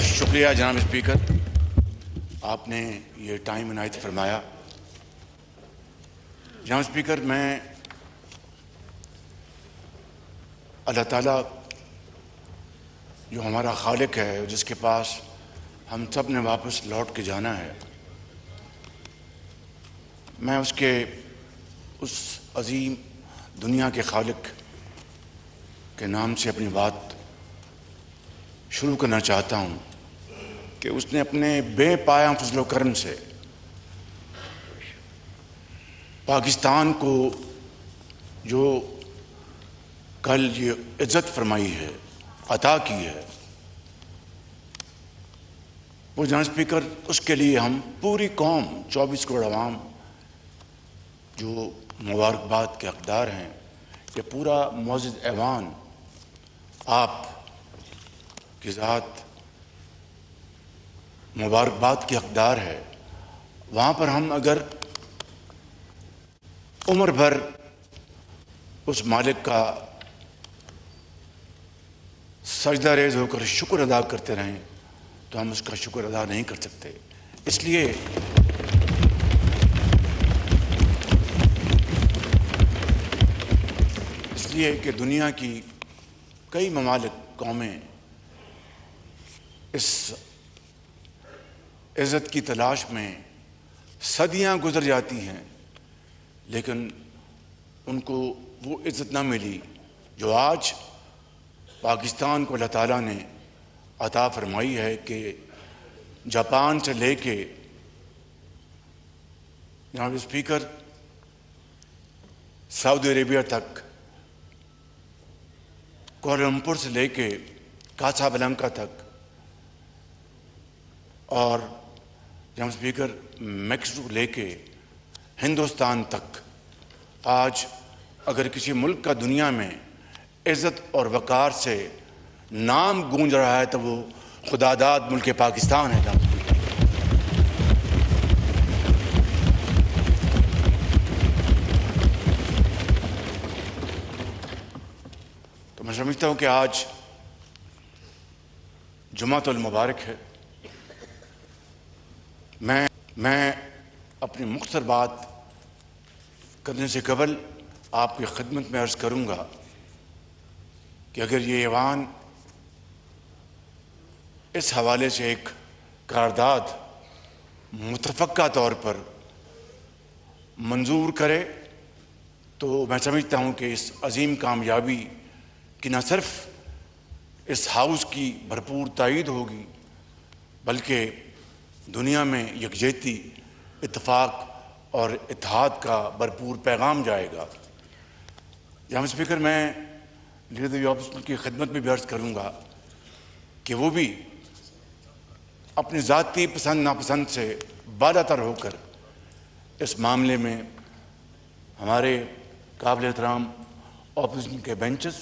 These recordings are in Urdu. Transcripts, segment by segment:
شکریہ جناب اسپیکر، آپ نے یہ ٹائم عنایت فرمایا۔ جناب اسپیکر، میں اللہ تعالیٰ جو ہمارا خالق ہے، جس کے پاس ہم سب نے واپس لوٹ کے جانا ہے، میں اس عظیم دنیا کے خالق کے نام سے اپنی بات شروع کرنا چاہتا ہوں کہ اس نے اپنے بے پایہ فضل و کرم سے پاکستان کو جو کل یہ عزت فرمائی ہے، عطا کی ہے، وہ جناب اسپیکر اس کے لیے ہم پوری قوم 24 کروڑ عوام جو مبارکباد کے حقدار ہیں، کہ پورا معزز ایوان آپ کی ذات مبارکباد کے حقدار ہے۔ وہاں پر ہم اگر عمر بھر اس مالک کا سجدہ ریز ہو کر شکر ادا کرتے رہیں تو ہم اس کا شکر ادا نہیں کر سکتے۔ اس لیے کہ دنیا کی کئی ممالک، قومیں اس عزت کی تلاش میں صدیاں گزر جاتی ہیں، لیکن ان کو وہ عزت نہ ملی جو آج پاکستان کو اللہ تعالیٰ نے عطا فرمائی ہے، کہ جاپان سے لے کے جناب اسپیکر سعودی عربیہ تک، کوالالمپور سے لے کے کاسابلانکا تک، اور جناب اسپیکر میکسیکو لے کے ہندوستان تک، آج اگر کسی ملک کا دنیا میں عزت اور وقار سے نام گونج رہا ہے تو وہ خدا داد ملک پاکستان ہے۔ جناب اسپیکر، تو میں سمجھتا ہوں کہ آج جمعۃ المبارک ہے۔ میں اپنی مختصر بات کرنے سے قبل آپ کی خدمت میں عرض کروں گا کہ اگر یہ ایوان اس حوالے سے ایک قرارداد متفقہ طور پر منظور کرے تو میں سمجھتا ہوں کہ اس عظیم کامیابی کی نہ صرف اس ہاؤس کی بھرپور تائید ہوگی، بلکہ دنیا میں یکجہتی، اتفاق اور اتحاد کا بھرپور پیغام جائے گا۔ جناب اسپیکر، میں لیڈر آپوزیشن کی خدمت میں بھی عرض کروں گا کہ وہ بھی اپنی ذاتی پسند ناپسند سے بالا تر ہو کر اس معاملے میں ہمارے قابل احترام اپوزیشن کے بینچز،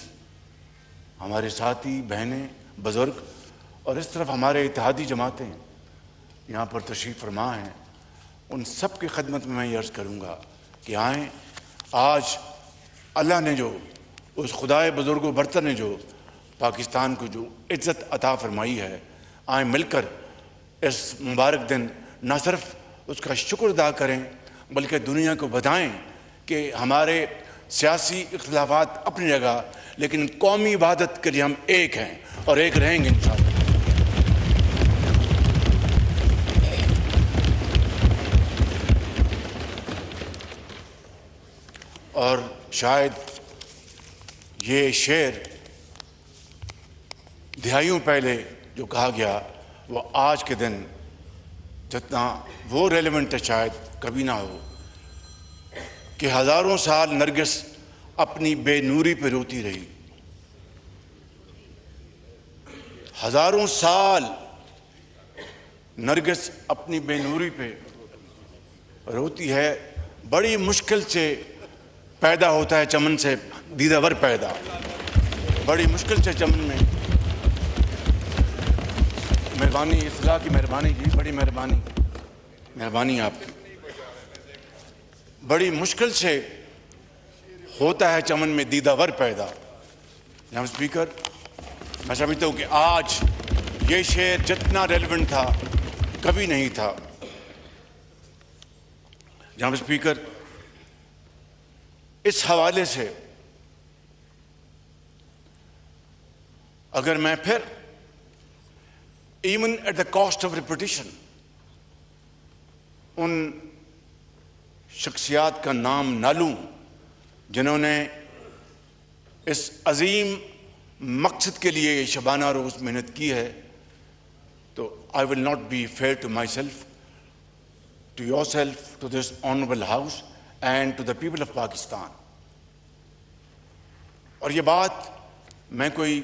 ہمارے ساتھی، بہنیں، بزرگ، اور اس طرف ہمارے اتحادی جماعتیں یہاں پر تشریف فرما ہیں، ان سب کی خدمت میں یہ عرض کروں گا کہ آئیں، آج اللہ نے جو، اس خدائے بزرگ و برتر نے جو پاکستان کو جو عزت عطا فرمائی ہے، آئیں مل کر اس مبارک دن نہ صرف اس کا شکر ادا کریں بلکہ دنیا کو بتائیں کہ ہمارے سیاسی اختلافات اپنی جگہ، لیکن قومی وحدت کے لیے ہم ایک ہیں اور ایک رہیں گے انشاءاللہ۔ اور شاید یہ شعر دہائیوں پہلے جو کہا گیا وہ آج کے دن جتنا وہ ریلیونٹ ہے شاید کبھی نہ ہو، کہ ہزاروں سال نرگس اپنی بے نوری پہ روتی رہی، ہزاروں سال نرگس اپنی بے نوری پہ روتی ہے، بڑی مشکل سے پیدا ہوتا ہے چمن سے دیدہ ور پیدا، بڑی مشکل سے چمن میں، مہربانی، اصلاح کی مہربانی جی، بڑی مہربانی آپ کی، بڑی مشکل سے ہوتا ہے چمن میں دیدہ ور پیدا۔ جناب اسپیکر، میں سمجھتا ہوں کہ آج یہ شعر جتنا ریلیونٹ تھا کبھی نہیں تھا۔ جناب اسپیکر، اس حوالے سے اگر میں پھر even at the cost of reputation ان شخصیات کا نام نہ لوں جنہوں نے اس عظیم مقصد کے لیے شبانہ روز محنت کی ہے، تو I will not be fair to myself, to yourself, to this honourable house and to the people of Pakistan. اور یہ بات میں کوئی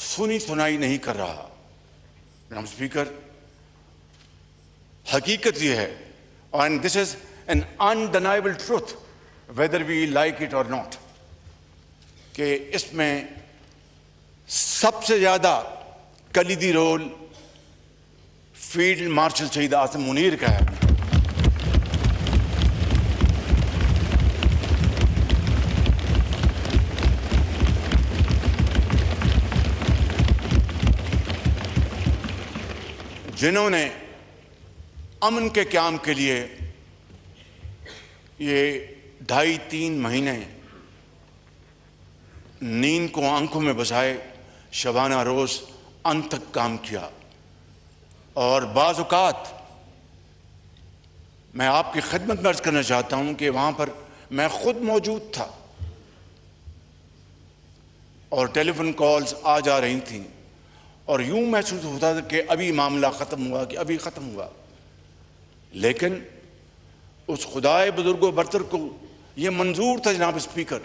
سنی سنائی نہیں کر رہا جناب اسپیکر، حقیقت یہ ہے، and this is an undeniable truth whether we like it or not, کہ اس میں سب سے زیادہ کلیدی رول فیلڈ مارشل شہید عاصم منیر کا ہے۔ جنہوں نے امن کے قیام کے لیے یہ 2.5-3 مہینے نیند کو آنکھوں میں بسائے شبانہ روز انت تک کام کیا، اور بعض اوقات میں آپ کی خدمت میں عرض کرنا چاہتا ہوں کہ وہاں پر میں خود موجود تھا اور ٹیلی فون کالز آ جا رہی تھیں، اور یوں محسوس ہوتا تھا کہ ابھی معاملہ ختم ہوا، کہ ابھی ختم ہوا، لیکن اس خدائے بزرگ و برتر کو یہ منظور تھا جناب اسپیکر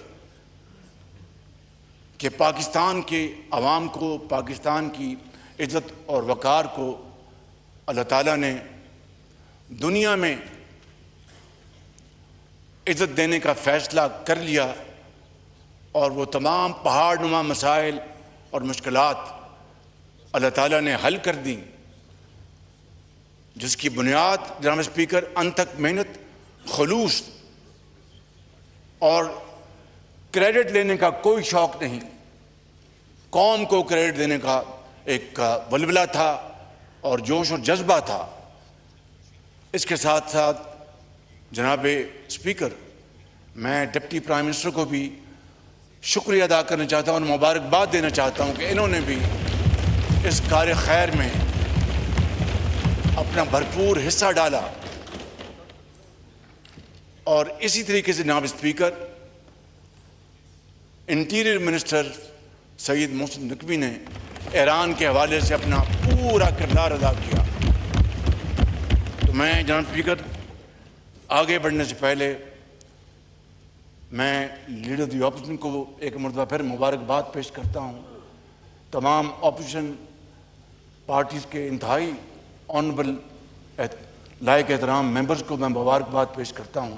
کہ پاکستان کے عوام کو، پاکستان کی عزت اور وقار کو اللہ تعالیٰ نے دنیا میں عزت دینے کا فیصلہ کر لیا، اور وہ تمام پہاڑ نما مسائل اور مشکلات اللہ تعالیٰ نے حل کر دیں، جس کی بنیاد جناب اسپیکر انت تک محنت، خلوص اور کریڈٹ لینے کا کوئی شوق نہیں، قوم کو کریڈٹ دینے کا ایک ولولہ تھا اور جوش اور جذبہ تھا۔ اس کے ساتھ ساتھ جناب اسپیکر، میں ڈپٹی پرائم منسٹر کو بھی شکریہ ادا کرنا چاہتا ہوں اور مبارکباد دینا چاہتا ہوں کہ انہوں نے بھی اس کار خیر میں اپنا بھرپور حصہ ڈالا، اور اسی طریقے سے جناب اسپیکر انٹیریئر منسٹر سید محسن نقوی نے ایران کے حوالے سے اپنا پورا کردار ادا کیا۔ تو میں جناب اسپیکر آگے بڑھنے سے پہلے میں لیڈر آف دی اپوزیشن کو ایک مرتبہ پھر مبارکباد پیش کرتا ہوں، تمام اپوزیشن پارٹیز کے انتہائی آنریبل لائق احترام ممبرز کو میں مبارکباد پیش کرتا ہوں،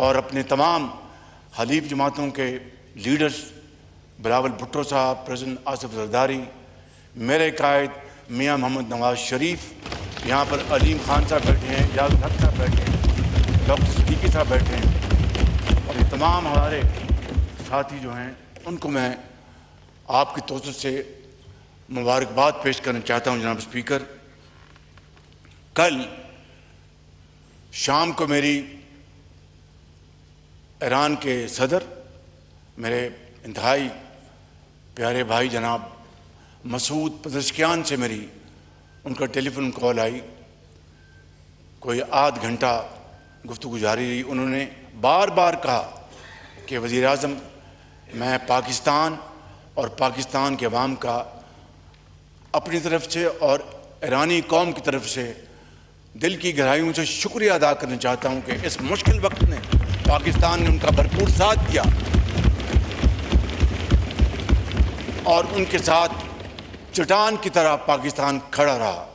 اور اپنے تمام حلیف جماعتوں کے لیڈرز بلاول بھٹو صاحب، پریزیڈنٹ آصف زرداری، میرے قائد میاں محمد نواز شریف، یہاں پر علیم خان صاحب بیٹھے ہیں، اجاز الحق صاحب بیٹھے ہیں، ڈاکٹر صدیقی صاحب بیٹھے ہیں، اور یہ تمام ہمارے ساتھی جو ہیں ان کو میں آپ کی توسط سے مبارکباد پیش کرنا چاہتا ہوں۔ جناب اسپیکر، کل شام کو میری ایران کے صدر، میرے انتہائی پیارے بھائی جناب مسعود پزشکیان سے میری ان کا ٹیلی فون کال آئی، کوئی آدھ گھنٹہ گفتگو جاری رہی۔ انہوں نے بار بار کہا کہ وزیر اعظم، میں پاکستان اور پاکستان کے عوام کا اپنی طرف سے اور ایرانی قوم کی طرف سے دل کی گہرائیوں سے شکریہ ادا کرنا چاہتا ہوں کہ اس مشکل وقت میں پاکستان نے ان کا بھرپور ساتھ دیا، اور ان کے ساتھ چٹان کی طرح پاکستان کھڑا رہا۔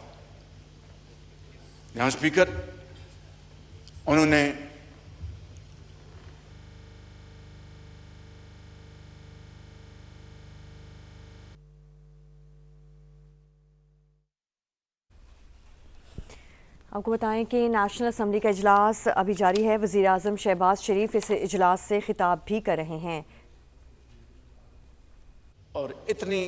جناب اسپیکر، انہوں نے آپ کو بتائیں کہ نیشنل اسمبلی کا اجلاس ابھی جاری ہے۔ وزیر اعظم شہباز شریف اس اجلاس سے خطاب بھی کر رہے ہیں۔ اور اتنی